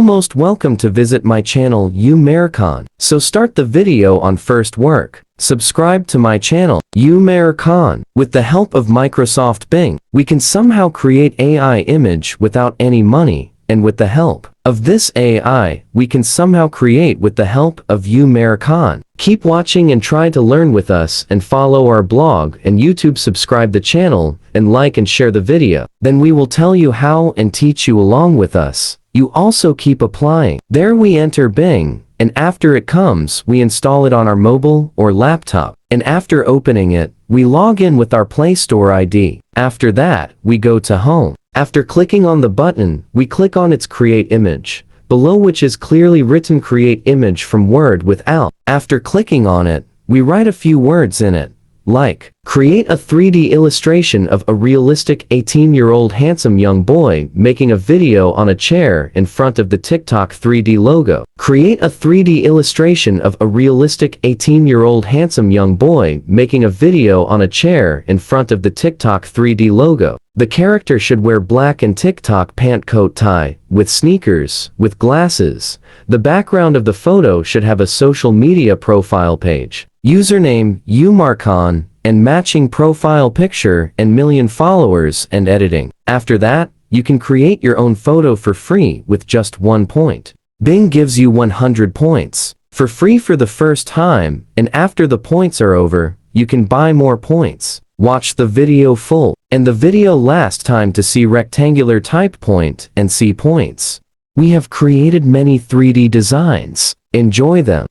Most welcome to visit my channel Umaricon. So start the video on first work. Subscribe to my channel Umaricon. With the help of Microsoft Bing, we can somehow create AI image without any money, and with the help of this AI, we can somehow create with the help of Umaricon. Keep watching and try to learn with us and follow our blog and YouTube. Subscribe the channel and like and share the video. Then we will tell you how and teach you along with us. You also keep applying. There we enter Bing, and after it comes, we install it on our mobile or laptop. And after opening it, we log in with our Play Store ID. After that, we go to Home. After clicking on the button, we click on its Create Image, below which is clearly written Create Image from Word with Alt. After clicking on it, we write a few words in it, like, create a 3D illustration of a realistic 18-year-old handsome young boy making a video on a chair in front of the TikTok 3D logo. Create a 3D illustration of a realistic 18-year-old handsome young boy making a video on a chair in front of the TikTok 3D logo. The character should wear black and TikTok pant coat tie, with sneakers, with glasses. The background of the photo should have a social media profile page. Username, Umaricon, and matching profile picture and million followers and editing. After that, you can create your own photo for free with just 1 point. Bing gives you 100 points for free for the first time, and after the points are over, you can buy more points. Watch the video full, and the video last time to see rectangular type point and see points. We have created many 3D designs. Enjoy them.